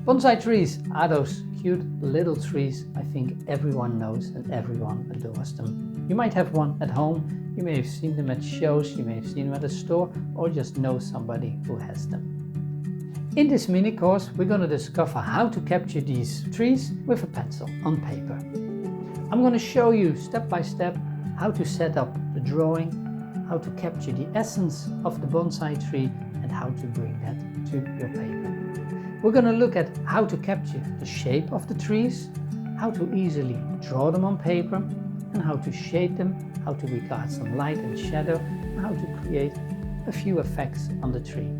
Bonsai trees are those cute little trees I think everyone knows and everyone adores them. You might have one at home, you may have seen them at shows, you may have seen them at a store, or just know somebody who has them. In this mini course we're going to discover how to capture these trees with a pencil on paper. I'm going to show you step by step how to set up the drawing, how to capture the essence of the bonsai tree and how to bring that to your paper. We're going to look at how to capture the shape of the trees, how to easily draw them on paper, and how to shade them, how to regard some light and shadow, and how to create a few effects on the tree.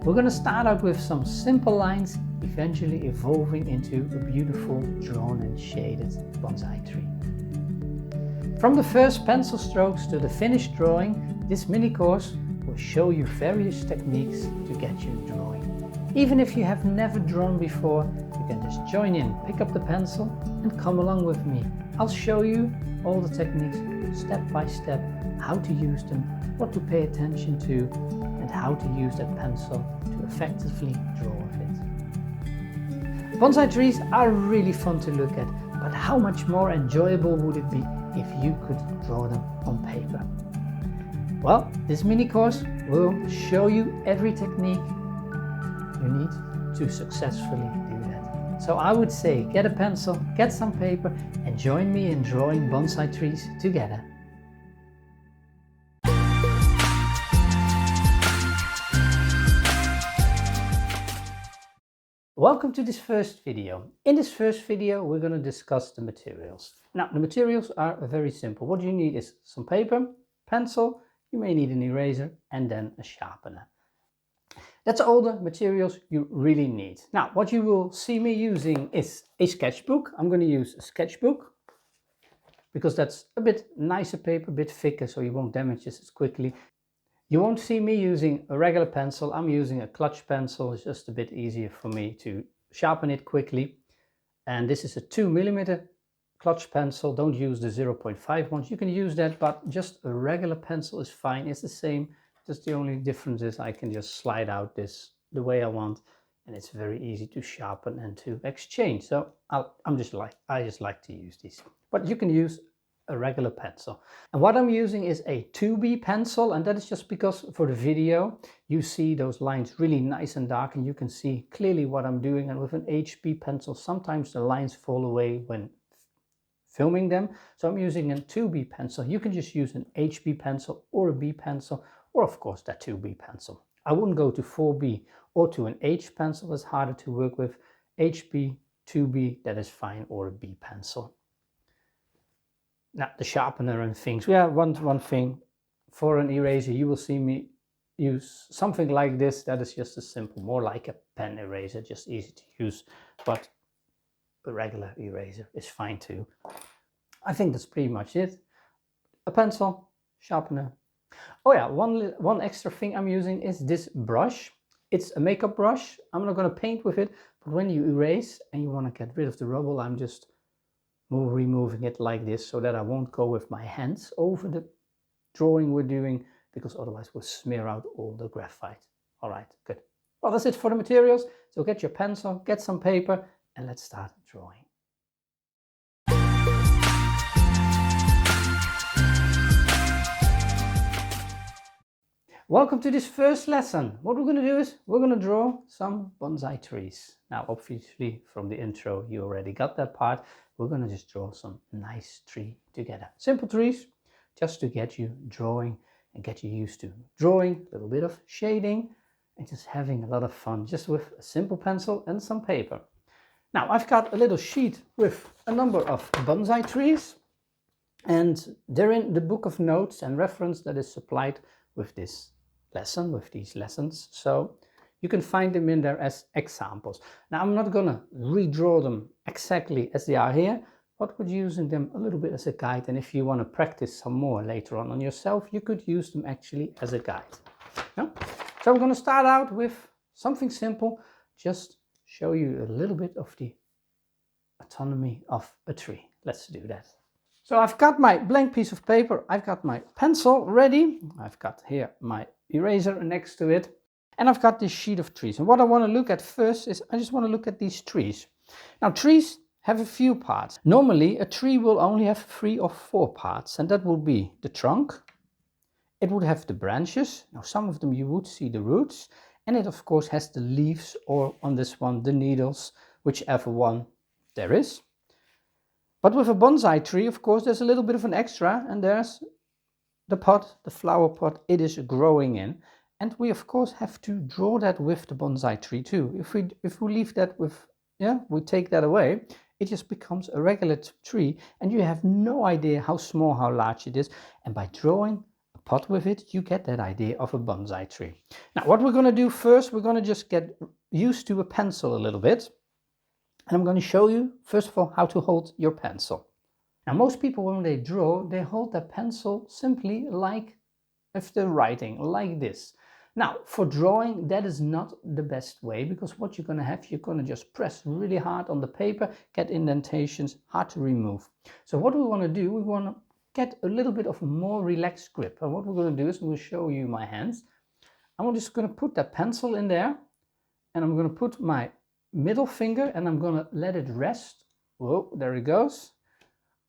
We're going to start out with some simple lines, eventually evolving into a beautiful drawn and shaded bonsai tree. From the first pencil strokes to the finished drawing, this mini course will show you various techniques to get you drawing. Even if you have never drawn before, you can just join in, pick up the pencil and come along with me. I'll show you all the techniques step by step, how to use them, what to pay attention to, and how to use that pencil to effectively draw with it. Bonsai trees are really fun to look at, but how much more enjoyable would it be if you could draw them on paper? Well, this mini course will show you every technique you need to successfully do that. So I would say get a pencil, get some paper and join me in drawing bonsai trees together. Welcome to this first video. In this first video we're going to discuss the materials. Now the materials are very simple. What you need is some paper, pencil, you may need an eraser and then a sharpener. That's all the materials you really need. Now what you will see me using is a sketchbook. I'm going to use a sketchbook because that's a bit nicer paper, a bit thicker, so you won't damage this as quickly. You won't see me using a regular pencil. I'm using a clutch pencil. It's just a bit easier for me to sharpen it quickly. And this is a 2mm clutch pencil. Don't use the 0.5 ones. You can use that, but just a regular pencil is fine. It's the same. Just the only difference is I can just slide out this the way I want, and it's very easy to sharpen and to exchange. So I just like to use these. But you can use a regular pencil. And what I'm using is a 2B pencil, and that is just because for the video you see those lines really nice and dark and you can see clearly what I'm doing. And with an HB pencil sometimes the lines fall away when filming them, so I'm using a 2B pencil. You can just use an HB pencil or a B pencil, or of course that 2B pencil. I wouldn't go to 4B or to an H pencil, it's harder to work with. HB, 2B, that is fine, or a B pencil. Now the sharpener and things, one thing, for an eraser you will see me use something like this. That is just a simple, more like a pen eraser, just easy to use, but a regular eraser is fine too. I think that's pretty much it. A pencil, sharpener. Oh yeah, one extra thing I'm using is this brush. It's a makeup brush. I'm not going to paint with it, but when you erase and you want to get rid of the rubble, I'm just removing it like this so that I won't go with my hands over the drawing we're doing, because otherwise we'll smear out all the graphite. All right, good. Well, that's it for the materials. So get your pencil, get some paper, and let's start drawing. Welcome to this first lesson. What we're going to do is we're going to draw some bonsai trees. Now obviously from the intro you already got that part. We're going to just draw some nice tree together. Simple trees, just to get you drawing and get you used to drawing, a little bit of shading and just having a lot of fun just with a simple pencil and some paper. Now I've got a little sheet with a number of bonsai trees, and they're in the book of notes and reference that is supplied with this lesson, with these lessons, so you can find them in there as examples. Now I'm not gonna redraw them exactly as they are here, but we're using them a little bit as a guide, and if you want to practice some more later on yourself, you could use them actually as a guide. Yeah? So I'm going to start out with something simple, just show you a little bit of the anatomy of a tree. Let's do that. So I've got my blank piece of paper, I've got my pencil ready, I've got here my eraser next to it, And I've got this sheet of trees. And what I want to look at first is I just want to look at these trees. Now trees have a few parts. Normally a tree will only have 3 or 4 parts, and that will be the trunk. It would have the branches. Now some of them you would see the roots, and it of course has the leaves, or on this one the needles, whichever one there is. But with a bonsai tree, of course, there's a little bit of an extra, and there's the pot, the flower pot it is growing in. And we of course have to draw that with the bonsai tree too. If we leave that with, we take that away, it just becomes a regular tree, and you have no idea how small, how large it is. And by drawing a pot with it, you get that idea of a bonsai tree. Now what we're going to do first, we're going to just get used to a pencil a little bit. And I'm going to show you first of all how to hold your pencil. Now most people, when they draw, they hold their pencil simply like if they're writing, like this. Now for drawing, that is not the best way, because what you're going to have, you're going to just press really hard on the paper, get indentations, hard to remove. So what we want to do, we want to get a little bit of a more relaxed grip. And what we're going to do is, I'm going to show you my hands. I'm just going to put that pencil in there, and I'm going to put my middle finger, and I'm going to let it rest. Whoa, there it goes.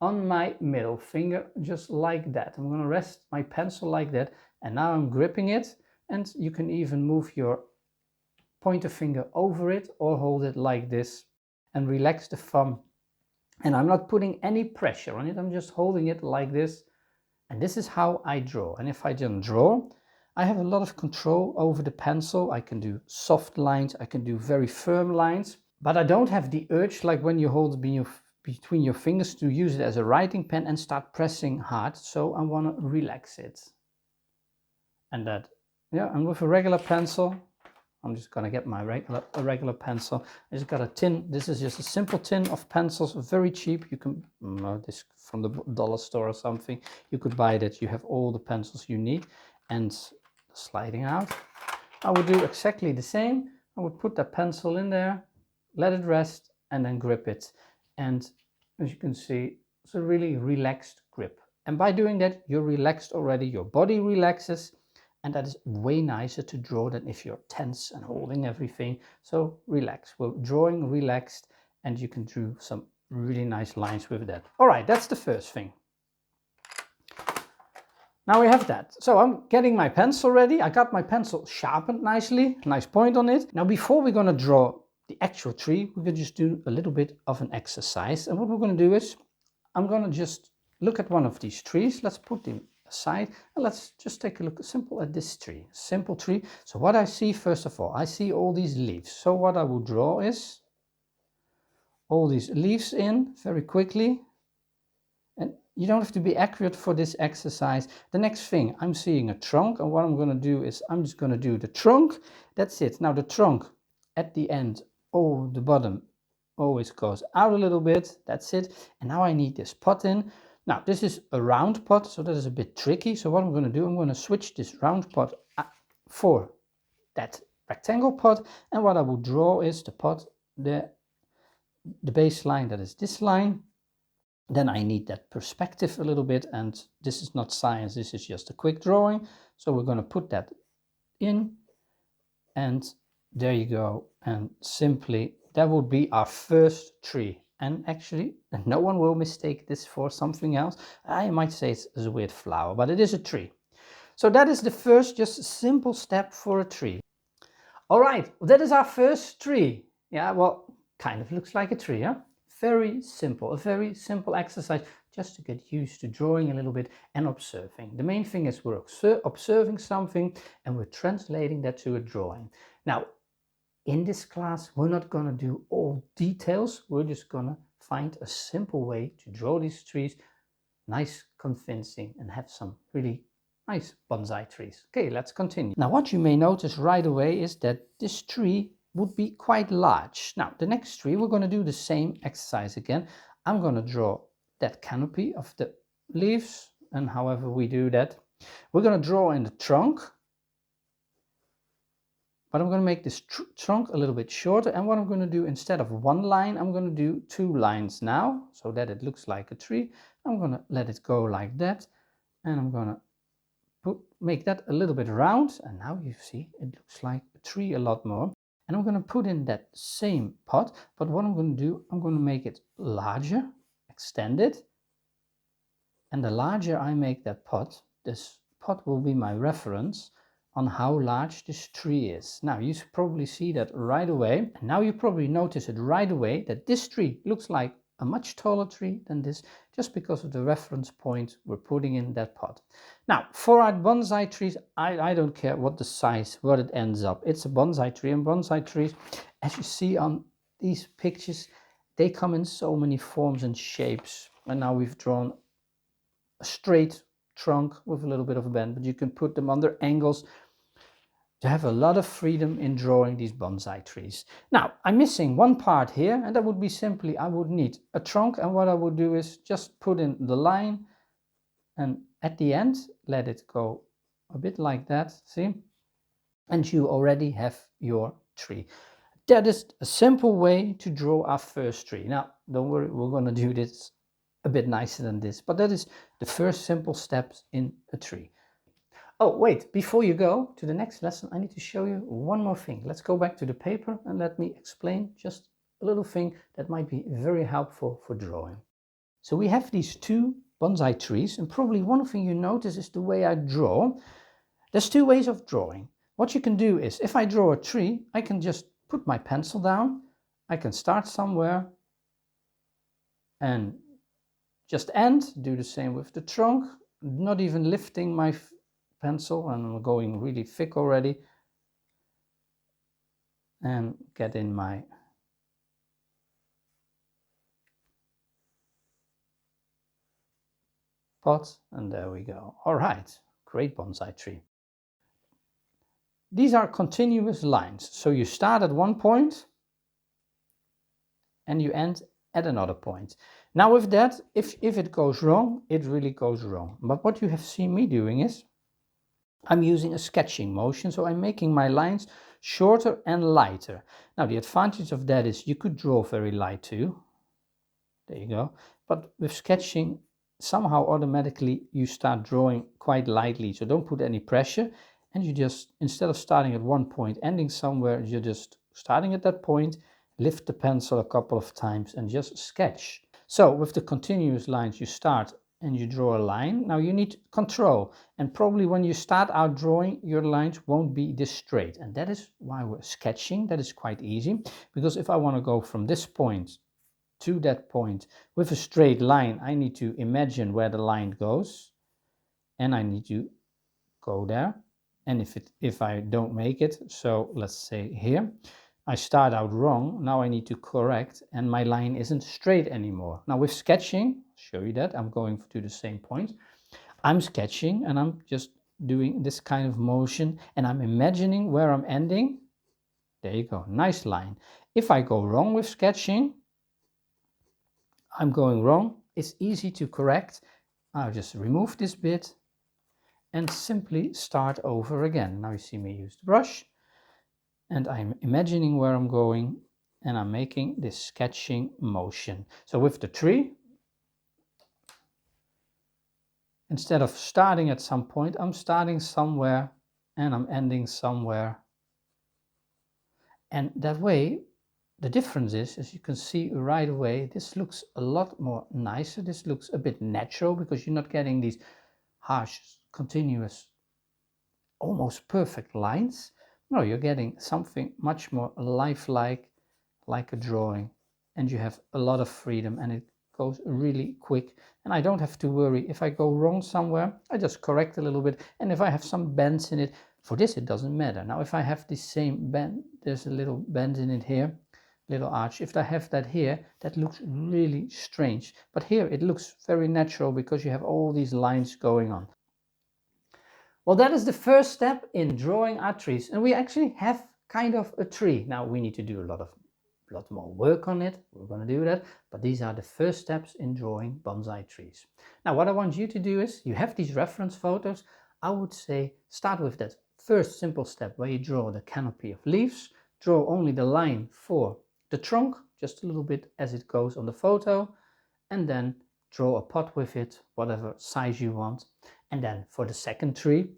On my middle finger, just like that. I'm going to rest my pencil like that, and now I'm gripping it, and you can even move your pointer finger over it or hold it like this and relax the thumb. And I'm not putting any pressure on it, I'm just holding it like this, and this is how I draw. And if I don't draw, I have a lot of control over the pencil. I can do soft lines, I can do very firm lines, but I don't have the urge like when you hold between your fingers to use it as a writing pen and start pressing hard. So I want to relax it. And that, and with a regular pencil, I'm just going to get my regular pencil. I just got a tin. This is just a simple tin of pencils, very cheap. You can, this from the dollar store or something. You could buy that. You have all the pencils you need. And sliding out, I would do exactly the same. I would put that pencil in there, let it rest, and then grip it. And as you can see, it's a really relaxed grip. And by doing that, you're relaxed already, your body relaxes, and that is way nicer to draw than if you're tense and holding everything. So relax. We're drawing relaxed, and you can do some really nice lines with that. All right, that's the first thing. Now we have that. So I'm getting my pencil ready. I got my pencil sharpened nicely, nice point on it. Now before we're going to draw the actual tree, we're going to just do a little bit of an exercise. And what we're going to do is, I'm going to just look at one of these trees. Let's put them aside, and let's just take a look simple at this tree. Simple tree. So what I see, first of all, I see all these leaves. So what I will draw is all these leaves in very quickly. And you don't have to be accurate for this exercise. The next thing, I'm seeing a trunk, and what I'm going to do is I'm just going to do the trunk. That's it. Now the trunk at the end, the bottom always goes out a little bit. That's it. And now I need this pot in. Now this is a round pot, so that is a bit tricky. So what I'm going to do, I'm going to switch this round pot for that rectangle pot. And what I will draw is the pot, the baseline, that is this line. Then I need that perspective a little bit, and this is not science, this is just a quick drawing. So we're going to put that in, and there you go. And simply, that would be our first tree. And actually, no one will mistake this for something else. I might say it's a weird flower, but it is a tree. So that is the first, just simple step for a tree. All right, that is our first tree. Yeah, well, kind of looks like a tree, huh? Very simple, a very simple exercise just to get used to drawing a little bit and observing. The main thing is we're observing something and we're translating that to a drawing. Now, in this class, we're not going to do all details. We're just going to find a simple way to draw these trees, nice, convincing, and have some really nice bonsai trees. Okay, let's continue. Now, what you may notice right away is that this tree would be quite large. Now the next tree, we're going to do the same exercise again. I'm going to draw that canopy of the leaves, and however we do that, we're going to draw in the trunk, but I'm going to make this trunk a little bit shorter. And what I'm going to do, instead of one line, I'm going to do 2 lines now, so that it looks like a tree. I'm going to let it go like that, and I'm going to make that a little bit round, and now you see it looks like a tree a lot more. And I'm going to put in that same pot, but what I'm going to do, I'm going to make it larger, extend it. And the larger I make that pot, this pot will be my reference on how large this tree is. Now you probably see that right away. And now you probably notice it right away that this tree looks like a much taller tree than this, just because of the reference point we're putting in that pot. Now for our bonsai trees, I don't care what the size, what it ends up. It's a bonsai tree, and bonsai trees, as you see on these pictures, they come in so many forms and shapes. And now we've drawn a straight trunk with a little bit of a bend, but you can put them under angles to have a lot of freedom in drawing these bonsai trees. Now I'm missing one part here, and that would be simply I would need a trunk, and what I would do is just put in the line, and at the end let it go a bit like that, see, and you already have your tree. That is a simple way to draw our first tree. Now don't worry, we're going to do this a bit nicer than this, but that is the first simple steps in a tree. Oh wait, before you go to the next lesson, I need to show you one more thing. Let's go back to the paper and let me explain just a little thing that might be very helpful for drawing. So we have these two bonsai trees, and probably one thing you notice is the way I draw. There's two ways of drawing. What you can do is, if I draw a tree, I can just put my pencil down, I can start somewhere and just end, do the same with the trunk, not even lifting my pencil, and I'm going really thick already, and get in my pot, and there we go. All right, great bonsai tree. These are continuous lines, so you start at one point and you end at another point. Now with that, if it goes wrong, it really goes wrong. But what you have seen me doing is I'm using a sketching motion, so I'm making my lines shorter and lighter. Now the advantage of that is you could draw very light too. There you go. But with sketching, somehow automatically you start drawing quite lightly, so don't put any pressure, and you just, instead of starting at one point, ending somewhere, you're just starting at that point, lift the pencil a couple of times and just sketch. So with the continuous lines, you start and you draw a line. Now you need control, and probably when you start out drawing, your lines won't be this straight, and that is why we're sketching. That is quite easy, because if I want to go from this point to that point with a straight line, I need to imagine where the line goes, and I need to go there. And if I don't make it, so let's say here, I start out wrong, now I need to correct, and my line isn't straight anymore. Now with sketching, I'll show you that, I'm going to the same point. I'm sketching and I'm just doing this kind of motion, and I'm imagining where I'm ending. There you go, nice line. If I go wrong with sketching, I'm going wrong, it's easy to correct. I'll just remove this bit and simply start over again. Now you see me use the brush, and I'm imagining where I'm going, and I'm making this sketching motion. So with the tree, instead of starting at some point, I'm starting somewhere and I'm ending somewhere. And that way, the difference is, as you can see right away, this looks a lot more nicer. This looks a bit natural, because you're not getting these harsh, continuous, almost perfect lines. No, you're getting something much more lifelike, like a drawing, and you have a lot of freedom, and it goes really quick, and I don't have to worry if I go wrong somewhere. I just correct a little bit, and if I have some bends in it, for this it doesn't matter. Now if I have the same bend, there's a little bend in it here, little arch, if I have that here, that looks really strange, but here it looks very natural because you have all these lines going on. Well, that is the first step in drawing our trees, and we actually have kind of a tree. Now we need to do a lot more work on it. We're going to do that, but these are the first steps in drawing bonsai trees. Now what I want you to do is, you have these reference photos. I would say start with that first simple step where you draw the canopy of leaves, draw only the line for the trunk, just a little bit as it goes on the photo, and then draw a pot with it, whatever size you want. And then for the second tree,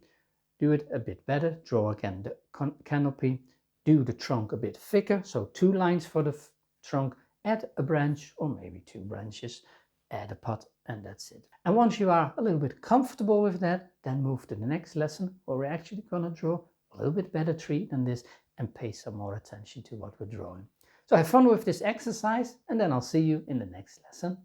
do it a bit better. Draw again the canopy, do the trunk a bit thicker, so 2 lines for the trunk, add a branch or maybe 2 branches, add a pot, and that's it. And once you are a little bit comfortable with that, then move to the next lesson where we're actually going to draw a little bit better tree than this and pay some more attention to what we're drawing. So have fun with this exercise, and then I'll see you in the next lesson.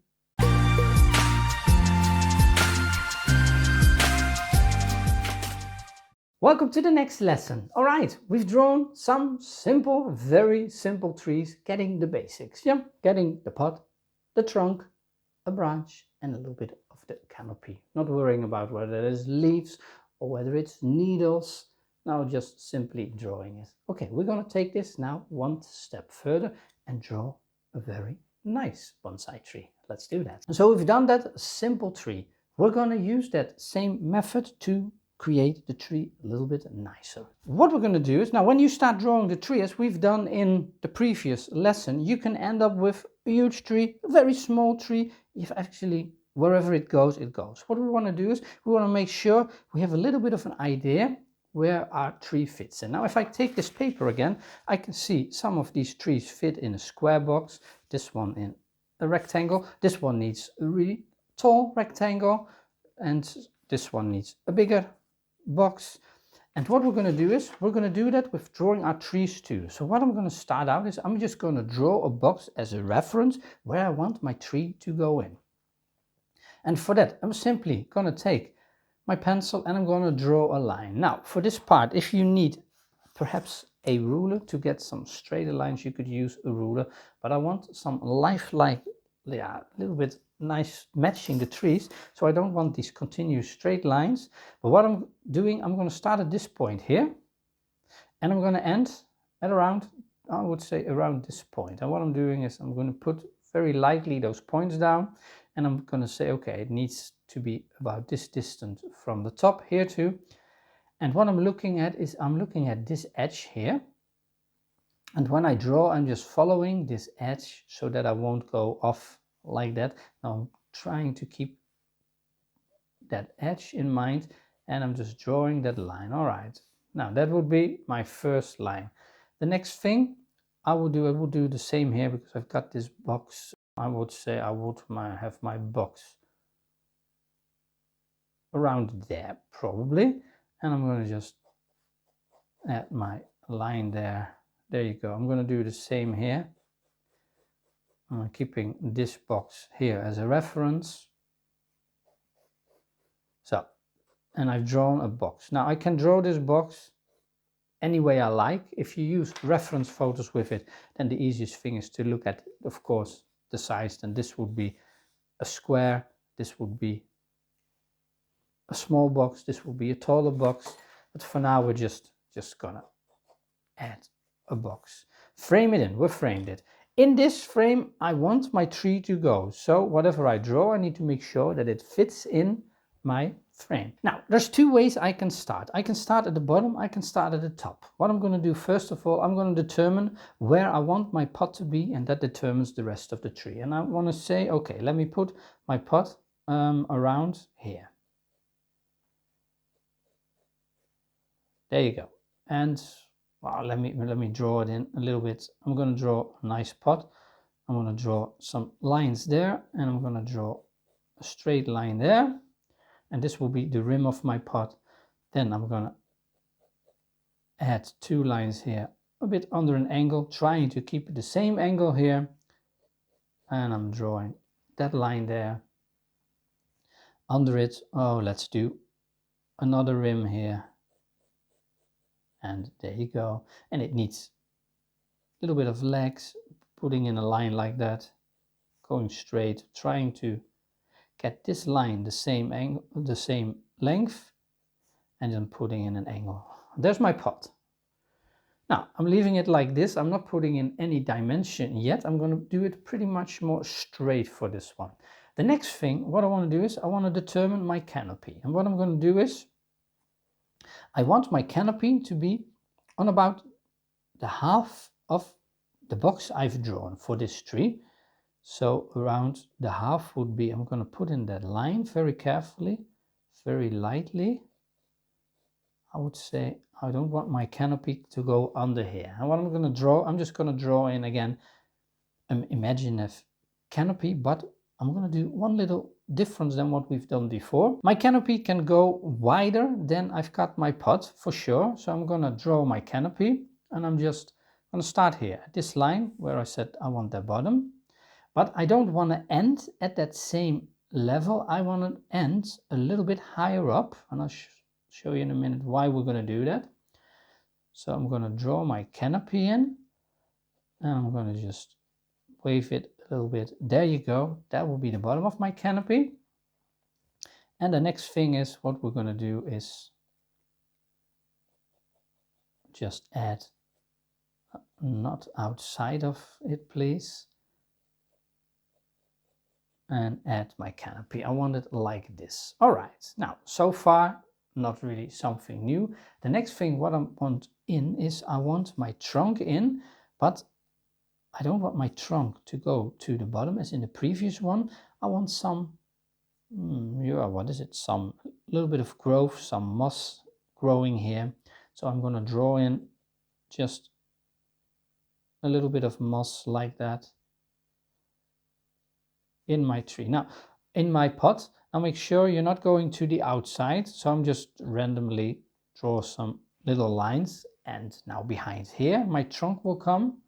Welcome to the next lesson. All right, we've drawn some simple, very simple trees, getting the basics. Yeah, getting the pot, the trunk, a branch, and a little bit of the canopy. Not worrying about whether it is leaves or whether it's needles. Now just simply drawing it. Okay, we're going to take this now one step further and draw a very nice bonsai tree. Let's do that. So we've done that simple tree. We're going to use that same method to create the tree a little bit nicer. What we're going to do is, now when you start drawing the tree, as we've done in the previous lesson, you can end up with a huge tree, a very small tree. If actually wherever it goes, it goes. What we want to do is we want to make sure we have a little bit of an idea where our tree fits in. Now if I take this paper again, I can see some of these trees fit in a square box, this one in a rectangle, this one needs a really tall rectangle, and this one needs a bigger box. And what we're going to do is we're going to do that with drawing our trees too. So what I'm going to start out is I'm just going to draw a box as a reference where I want my tree to go in. And for that I'm simply going to take my pencil and I'm going to draw a line. Now for this part, if you need perhaps a ruler to get some straighter lines, you could use a ruler, but I want some lifelike, a little bit nice matching the trees, so I don't want these continuous straight lines. But what I'm doing, I'm going to start at this point here and I'm going to end at around, I would say around this point. And what I'm doing is I'm going to put very lightly those points down and I'm going to say, okay, it needs to be about this distance from the top here too. And what I'm looking at is I'm looking at this edge here, and when I draw I'm just following this edge so that I won't go off like that. Now I'm trying to keep that edge in mind and I'm just drawing that line. All right, now that would be my first line. The next thing I will do the same here, because I've got this box. I would say I would have my box around there probably, and I'm going to just add my line there. There you go. I'm going to do the same here. I'm keeping this box here as a reference. So, and I've drawn a box. Now I can draw this box any way I like. If you use reference photos with it, then the easiest thing is to look at, of course, the size. Then this would be a square, this would be a small box, this would be a taller box. But for now we're just gonna add a box. Frame it in, we've framed it. In this frame I want my tree to go. So whatever I draw, I need to make sure that it fits in my frame. Now there's 2 ways I can start. I can start at the bottom, I can start at the top. What I'm going to do first of all, I'm going to determine where I want my pot to be, and that determines the rest of the tree. And I want to say, okay, let me put my pot around here. There you go. And well, let me draw it in a little bit. I'm going to draw a nice pot. I'm going to draw some lines there, and I'm going to draw a straight line there. And this will be the rim of my pot. Then I'm going to add 2 lines here, a bit under an angle, trying to keep the same angle here. And I'm drawing that line there. Under it, oh, let's do another rim here. And there you go. And it needs a little bit of legs, putting in a line like that, going straight, trying to get this line the same angle, the same length, and then putting in an angle. There's my pot. Now I'm leaving it like this. I'm not putting in any dimension yet. I'm going to do it pretty much more straight for this one. The next thing, what I want to do is I want to determine my canopy. And what I'm going to do is I want my canopy to be on about the half of the box I've drawn for this tree. So around the half would be, I'm going to put in that line very carefully, very lightly. I would say I don't want my canopy to go under here. And what I'm going to draw, I'm just going to draw in again an imaginative canopy, but I'm going to do one little difference than what we've done before. My canopy can go wider than I've cut my pot for sure. So I'm going to draw my canopy, and I'm just going to start here at this line where I said I want the bottom, but I don't want to end at that same level. I want to end a little bit higher up, and I'll show you in a minute why we're going to do that. So I'm going to draw my canopy in, and I'm going to just wave it a little bit. There you go. That will be the bottom of my canopy. And the next thing is, what we're going to do is just add, not outside of it please, and add my canopy. I want it like this. All right, now so far not really something new. The next thing what I want in is I want my trunk in, but I don't want my trunk to go to the bottom as in the previous one. I want some, what is it? Some little bit of growth, some moss growing here. So I'm going to draw in just a little bit of moss like that in my tree. Now, in my pot, I'll make sure you're not going to the outside. So I'm just randomly draw some little lines. And now behind here, my trunk will come.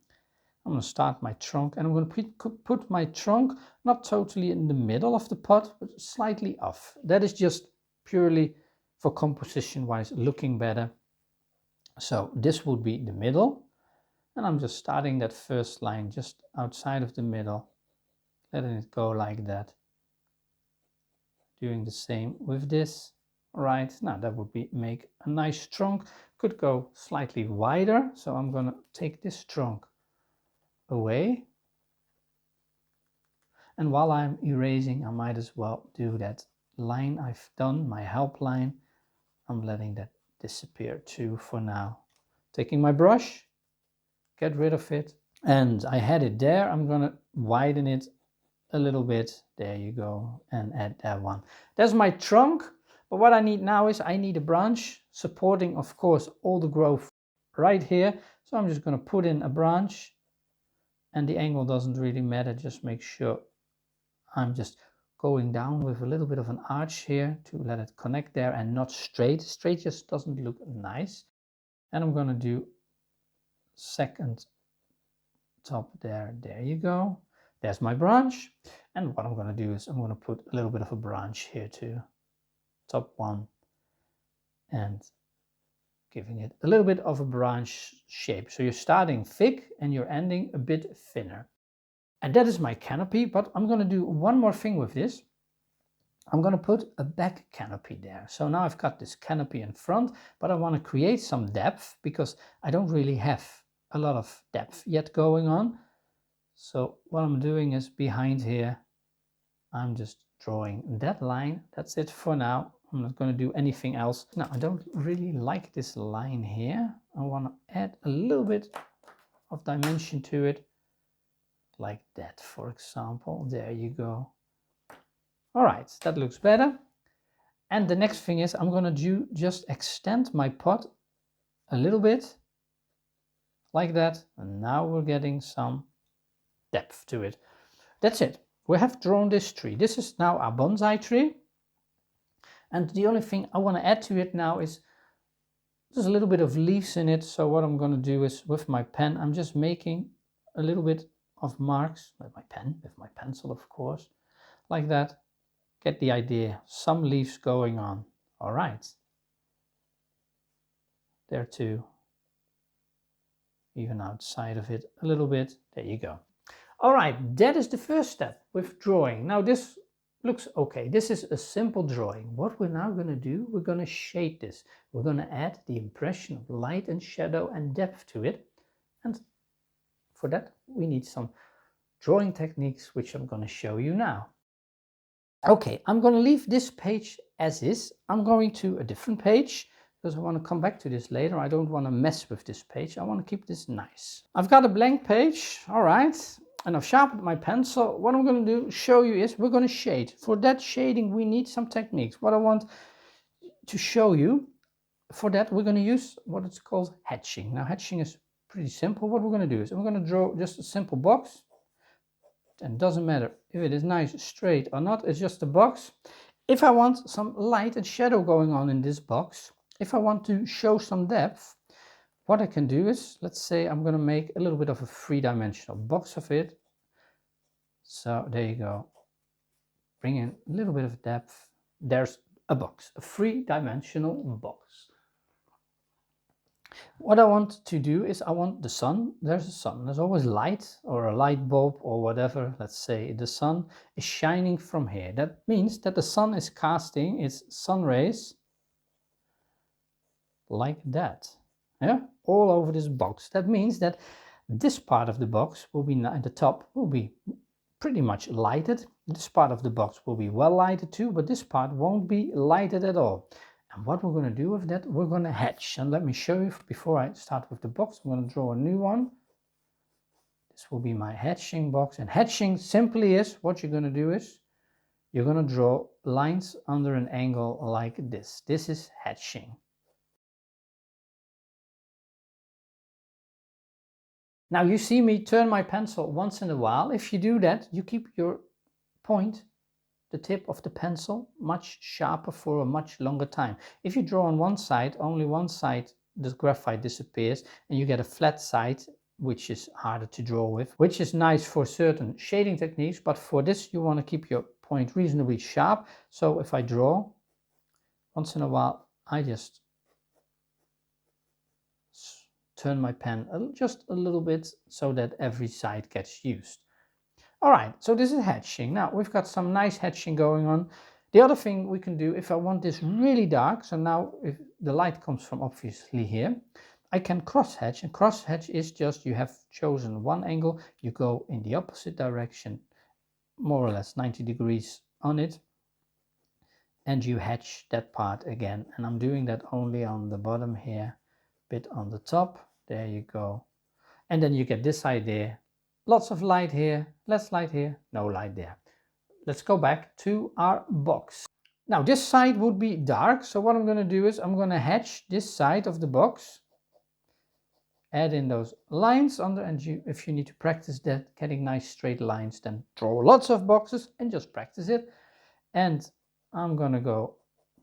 I'm going to start my trunk, and I'm going to put my trunk not totally in the middle of the pot, but slightly off. That is just purely for composition wise looking better. So this would be the middle, and I'm just starting that first line just outside of the middle, letting it go like that. Doing the same with this. Right, now that would be make a nice trunk. Could go slightly wider, so I'm going to take this trunk away, and while I'm erasing, I might as well do that line I've done, my help line. I'm letting that disappear too for now. Taking my brush, get rid of it, and I had it there. I'm gonna widen it a little bit. There you go, and add that one. There's my trunk, but what I need now is I need a branch supporting, of course, all the growth right here. So I'm just gonna put in a branch. And the angle doesn't really matter, just make sure I'm just going down with a little bit of an arch here to let it connect there, and not straight. Straight just doesn't look nice. And I'm going to do second top there. There you go. There's my branch. And what I'm going to do is I'm going to put a little bit of a branch here too. Top one. And giving it a little bit of a branch shape. So you're starting thick and you're ending a bit thinner. And that is my canopy, but I'm going to do one more thing with this. I'm going to put a back canopy there. So now I've got this canopy in front, but I want to create some depth because I don't really have a lot of depth yet going on. So what I'm doing is behind here, I'm just drawing that line. That's it for now. I'm not going to do anything else. Now, I don't really like this line here. I want to add a little bit of dimension to it. Like that, for example. There you go. All right, that looks better. And the next thing is I'm going to just extend my pot a little bit like that. And now we're getting some depth to it. That's it. We have drawn this tree. This is now our bonsai tree. And the only thing I want to add to it now is there's a little bit of leaves in it. So what I'm going to do is with my pen, I'm just making a little bit of marks with my pen, with my pencil, of course, like that. Get the idea. Some leaves going on. All right. There too. Even outside of it a little bit. There you go. All right. That is the first step with drawing. Now this looks okay. This is a simple drawing. What we're now going to do, we're going to shade this. We're going to add the impression of light and shadow and depth to it. And for that, we need some drawing techniques, which I'm going to show you now. Okay, I'm going to leave this page as is. I'm going to a different page because I want to come back to this later. I don't want to mess with this page. I want to keep this nice. I've got a blank page. All right. And I've sharpened my pencil. What I'm going to show you is we're going to shade. For that shading, we need some techniques. What I want to show you, for that we're going to use what it's called hatching. Now hatching is pretty simple. What we're going to do is I'm going to draw just a simple box, and it doesn't matter if it is nice straight or not, it's just a box. If I want some light and shadow going on in this box, if I want to show some depth, what I can do is, let's say I'm going to make a little bit of a three-dimensional box of it. So there you go. Bring in a little bit of depth. There's a box, a three-dimensional box. What I want to do is I want the sun. There's a sun. There's always light or a light bulb or whatever. Let's say the sun is shining from here. That means that the sun is casting its sun rays like that. Yeah, all over this box. That means that this part of the box will be at the top will be pretty much lighted. This part of the box will be well lighted too, but this part won't be lighted at all. And what we're going to do with that, we're going to hatch. And let me show you before I start with the box. I'm going to draw a new one. This will be my hatching box. And hatching simply is, what you're going to do is, you're going to draw lines under an angle like this. This is hatching. Now you see me turn my pencil once in a while. If you do that, you keep your point, the tip of the pencil, much sharper for a much longer time. If you draw on one side, only one side, the graphite disappears and you get a flat side, which is harder to draw with, which is nice for certain shading techniques, but for this you want to keep your point reasonably sharp. So if I draw, once in a while, I just turn my pen just a little bit so that every side gets used. All right, so this is hatching. Now we've got some nice hatching going on. The other thing we can do, if I want this really dark, so now if the light comes from obviously here, I can cross hatch, and cross hatch is just you have chosen one angle, you go in the opposite direction, more or less 90 degrees on it, and you hatch that part again. And I'm doing that only on the bottom here, bit on the top. There you go. And then you get this idea. Lots of light here, less light here, no light there. Let's go back to our box. Now this side would be dark. So what I'm going to do is I'm going to hatch this side of the box. Add in those lines under, and if you need to practice that, getting nice straight lines, then draw lots of boxes and just practice it. And I'm going to go,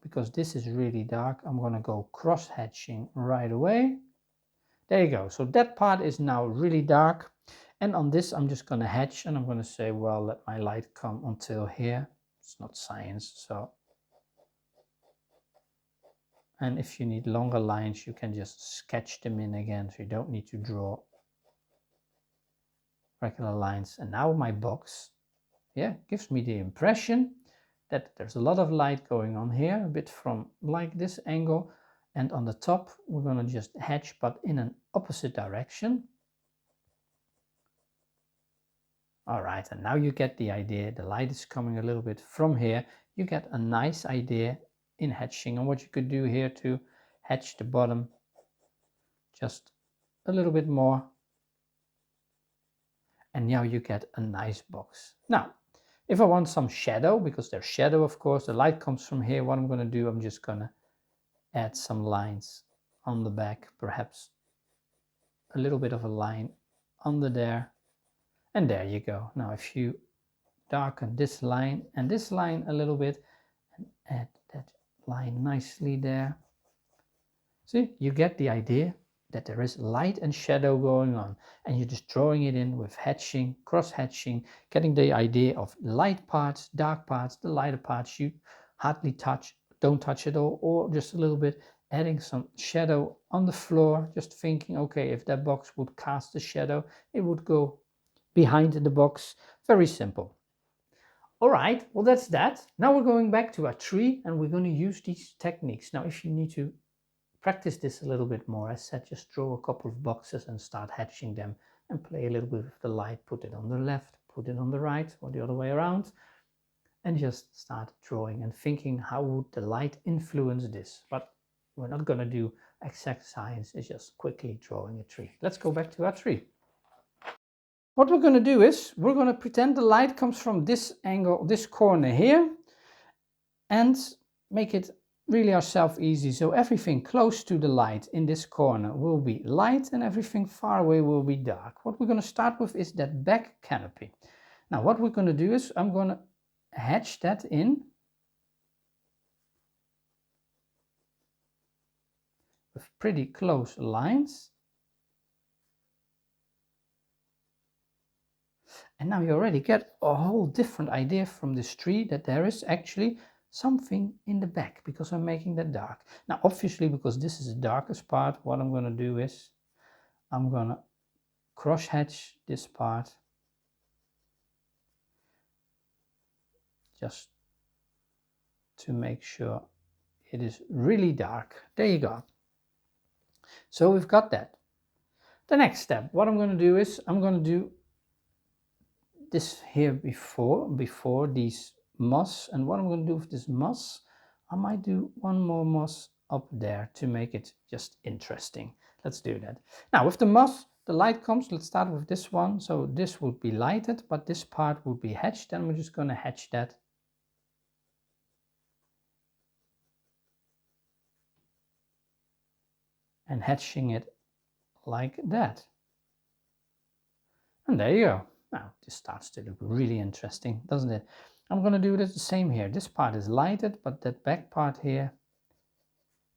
because this is really dark, I'm going to go cross hatching right away. There you go. So that part is now really dark. And on this, I'm just going to hatch, and I'm going to say, well, let my light come until here. It's not science, so. And if you need longer lines, you can just sketch them in again. So you don't need to draw regular lines. And now my box, yeah, gives me the impression that there's a lot of light going on here, a bit from like this angle. And on the top, we're going to just hatch, but in an opposite direction. All right, and now you get the idea. The light is coming a little bit from here. You get a nice idea in hatching. And what you could do here to hatch the bottom just a little bit more. And now you get a nice box. Now, if I want some shadow, because there's shadow, of course, the light comes from here. What I'm going to do, I'm just going to add some lines on the back, perhaps a little bit of a line under there, and there you go. Now if you darken this line and this line a little bit and add that line nicely there, see, you get the idea that there is light and shadow going on, and you're just drawing it in with hatching, cross hatching, getting the idea of light parts, dark parts, the lighter parts you hardly touch, don't touch at all, or just a little bit, adding some shadow on the floor, just thinking, okay, if that box would cast a shadow, it would go behind the box. Very simple. All right, well, that's that. Now we're going back to our tree, and we're going to use these techniques. Now, if you need to practice this a little bit more, I said just draw a couple of boxes and start hatching them and play a little bit with the light, put it on the left, put it on the right, or the other way around. And just start drawing and thinking, how would the light influence this? But we're not going to do exact science, it's just quickly drawing a tree. Let's go back to our tree. What we're going to do is, we're going to pretend the light comes from this angle, this corner here, and make it really ourselves easy. So everything close to the light in this corner will be light and everything far away will be dark. What we're going to start with is that back canopy. Now what we're going to do is I'm going to hatch that in with pretty close lines. And now you already get a whole different idea from this tree that there is actually something in the back because I'm making that dark. Now obviously because this is the darkest part, what I'm going to do is I'm going to cross hatch this part just to make sure it is really dark. There you go. So we've got that. The next step, what I'm going to do is I'm going to do this here before these moss, and what I'm going to do with this moss, I might do one more moss up there to make it just interesting. Let's do that. Now with the moss, the light comes, let's start with this one. So this would be lighted, but this part would be hatched, and we're just going to hatch that. And hatching it like that. And there you go. Now this starts to look really interesting, doesn't it? I'm going to do this the same here. This part is lighted, but that back part here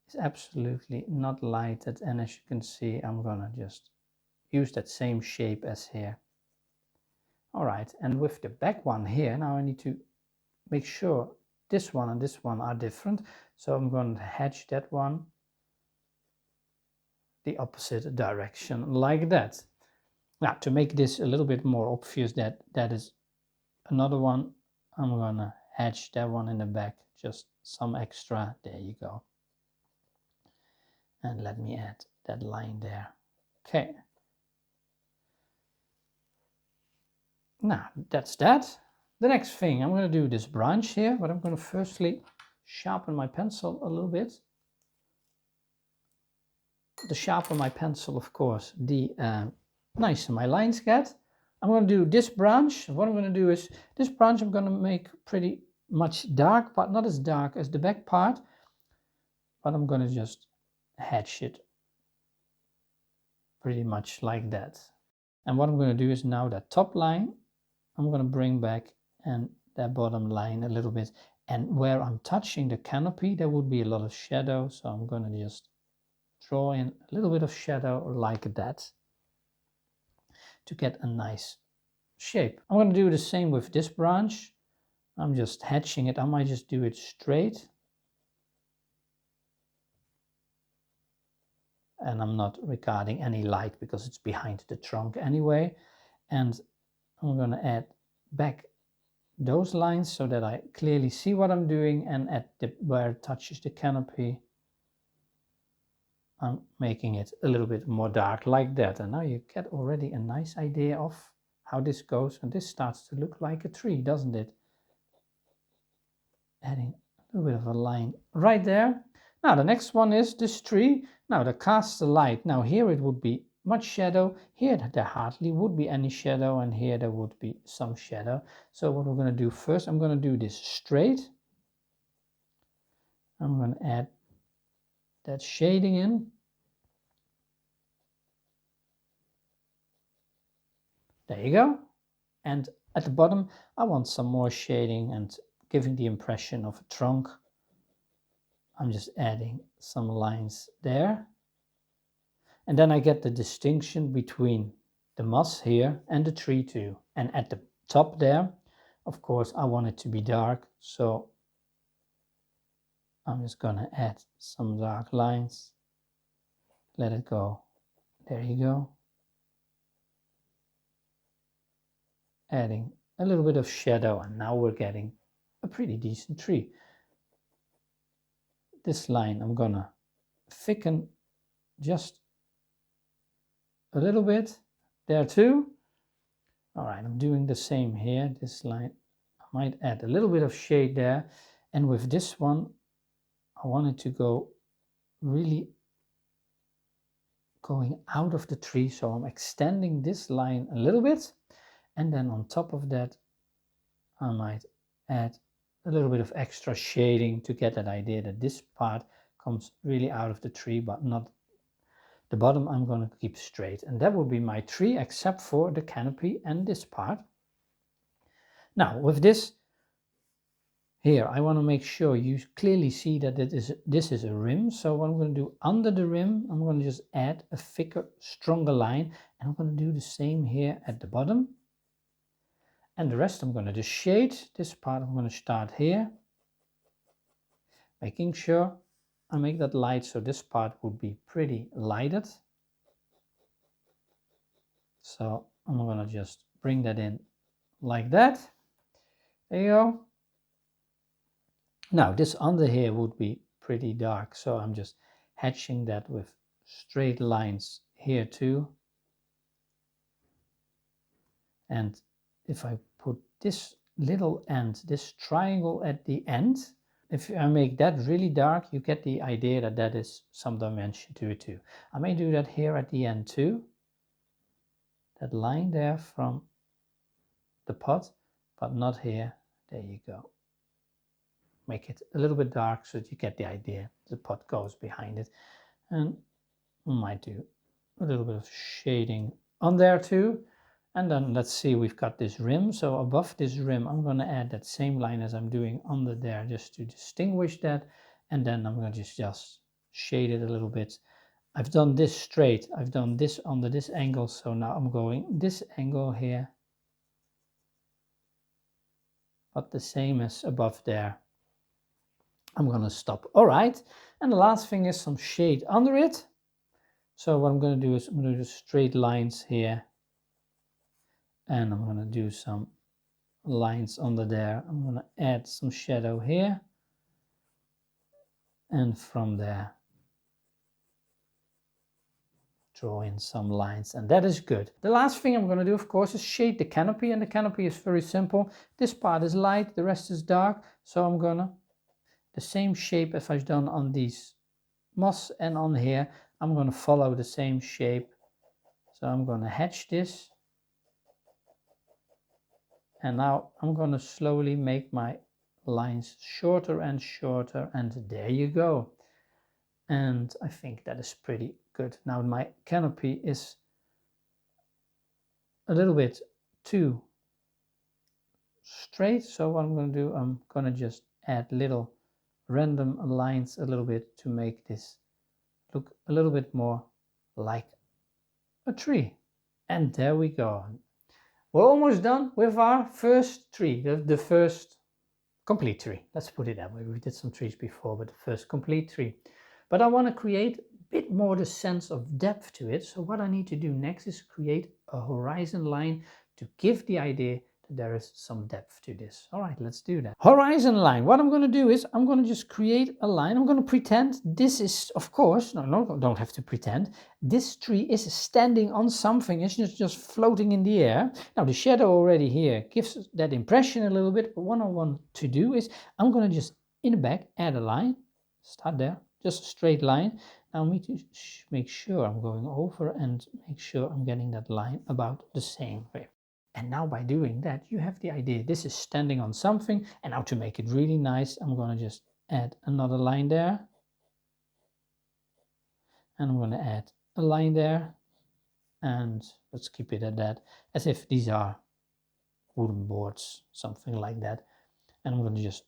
is absolutely not lighted. And as you can see, I'm going to just use that same shape as here. All right, and with the back one here, now I need to make sure this one and this one are different. So I'm going to hatch that one the opposite direction like that. Now to make this a little bit more obvious that that is another one, I'm gonna hatch that one in the back, just some extra. There you go. And let me add that line there. Okay. Now that's that. The next thing, I'm going to do this branch here, but I'm going to firstly sharpen my pencil a little bit. To sharpen my pencil, of course, the nicer my lines get. I'm going to do this branch. What I'm going to do is, this branch I'm going to make pretty much dark, but not as dark as the back part. But I'm going to just hatch it pretty much like that. And what I'm going to do is now that top line, I'm going to bring back and that bottom line a little bit. And where I'm touching the canopy, there would be a lot of shadow. So I'm going to just draw in a little bit of shadow like that to get a nice shape. I'm going to do the same with this branch. I'm just hatching it. I might just do it straight. And I'm not regarding any light because it's behind the trunk anyway. And I'm going to add back those lines so that I clearly see what I'm doing, and at where it touches the canopy, I'm making it a little bit more dark like that. And now you get already a nice idea of how this goes, and this starts to look like a tree, doesn't it? Adding a little bit of a line right there. Now the next one is this tree. Now the cast the light. Now here it would be much shadow. Here there hardly would be any shadow, and here there would be some shadow. So what we're going to do first, I'm going to do this straight. I'm going to add that shading in. There you go. And at the bottom I want some more shading and giving the impression of a trunk. I'm just adding some lines there. And then I get the distinction between the moss here and the tree too. And at the top there, of course, I want it to be dark. So I'm just going to add some dark lines. Let it go. There you go. Adding a little bit of shadow, and now we're getting a pretty decent tree. This line I'm going to thicken just a little bit there too. All right, I'm doing the same here. This line, I might add a little bit of shade there. And with this one, I want it to go really going out of the tree. So I'm extending this line a little bit. And then on top of that, I might add a little bit of extra shading to get that idea that this part comes really out of the tree, but not the bottom. I'm going to keep straight, and that will be my tree except for the canopy and this part. Now with this here, I want to make sure you clearly see that this is a rim. So what I'm going to do under the rim, I'm going to just add a thicker, stronger line, and I'm going to do the same here at the bottom. And the rest I'm going to just shade. This part I'm going to start here, making sure I make that light so this part would be pretty lighted. So I'm going to just bring that in like that. There you go. Now this under here would be pretty dark, so I'm just hatching that with straight lines here too. And if I put this little end, this triangle at the end, if I make that really dark, you get the idea that that is some dimension to it too. I may do that here at the end too. That line there from the pot, but not here. There you go. Make it a little bit dark so that you get the idea. The pot goes behind it. And I might do a little bit of shading on there too. And then let's see, we've got this rim. So above this rim, I'm going to add that same line as I'm doing under there, just to distinguish that. And then I'm going to just shade it a little bit. I've done this straight. I've done this under this angle. So now I'm going this angle here, but the same as above there. I'm going to stop. All right. And the last thing is some shade under it. So what I'm going to do is I'm going to do straight lines here. And I'm going to do some lines under there. I'm going to add some shadow here. And from there, draw in some lines. And that is good. The last thing I'm going to do, of course, is shade the canopy. And the canopy is very simple. This part is light, the rest is dark. So I'm going to, the same shape as I've done on these moss and on here, I'm going to follow the same shape. So I'm going to hatch this. And now I'm going to slowly make my lines shorter and shorter, and there you go. And I think that is pretty good. Now my canopy is a little bit too straight, so what I'm going to do, I'm going to just add little random lines a little bit to make this look a little bit more like a tree. And there we go. We're almost done with our first tree, the first complete tree. Let's put it that way. We did some trees before, but the first complete tree. But I want to create a bit more the sense of depth to it. So what I need to do next is create a horizon line to give the idea that there is some depth to this. All right, let's do that. Horizon line. What I'm going to do is I'm going to just create a line. I'm going to pretend this is, of course, no, don't have to pretend. This tree is standing on something. It's just floating in the air. Now the shadow already here gives that impression a little bit. But what I want to do is I'm going to just in the back add a line. Start there. Just a straight line. Now I need to make sure I'm going over and make sure I'm getting that line about the same way. And now by doing that, you have the idea this is standing on something. And now to make it really nice, I'm going to just add another line there. And I'm going to add a line there. And let's keep it at that, as if these are wooden boards, something like that. And I'm going to just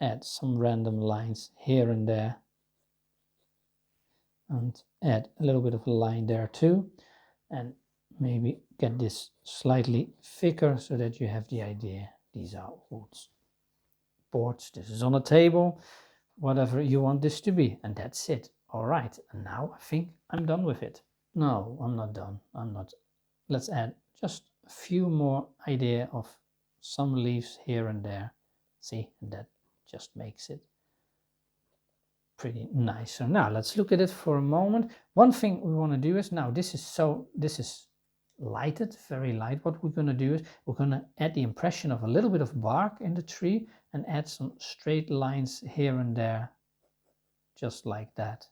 add some random lines here and there. And add a little bit of a line there too. And maybe get this slightly thicker so that you have the idea. These are wood boards. This is on a table, whatever you want this to be. And that's it. All right. And now I think I'm done with it. No, I'm not done. I'm not. Let's add just a few more idea of some leaves here and there. See, and that just makes it pretty nice. So now let's look at it for a moment. One thing we want to do is, now this is lighted, very light. What we're going to do is we're going to add the impression of a little bit of bark in the tree and add some straight lines here and there, just like that.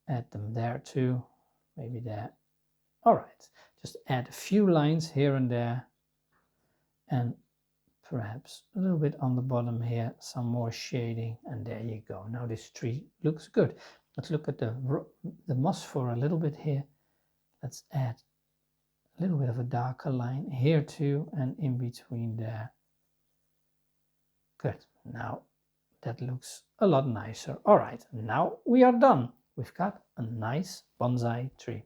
Add them there too, maybe there. All right, just add a few lines here and there. and perhaps a little bit on the bottom here, some more shading, and there you go. Now this tree looks good. Let's look at the moss for a little bit here. Let's add a little bit of a darker line here too, and in between there. Good. Now that looks a lot nicer. All right, now we are done. We've got a nice bonsai tree.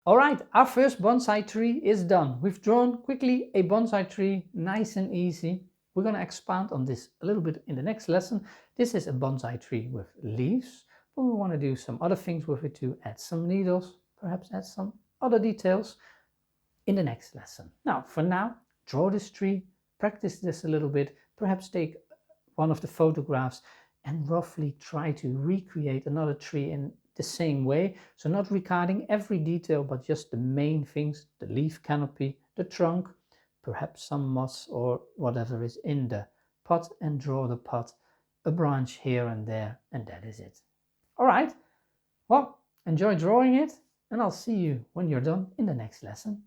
All right, our first bonsai tree is done. We've drawn quickly a bonsai tree, nice and easy. We're going to expand on this a little bit in the next lesson. This is a bonsai tree with leaves, but we want to do some other things with it too. Add some needles, perhaps add some other details in the next lesson. Now, for now, draw this tree, practice this a little bit, perhaps take one of the photographs and roughly try to recreate another tree in the same way. So not recording every detail, but just the main things, the leaf canopy, the trunk, perhaps some moss or whatever is in the pot, and draw the pot, a branch here and there, and that is it. All right, well, enjoy drawing it, and I'll see you when you're done in the next lesson.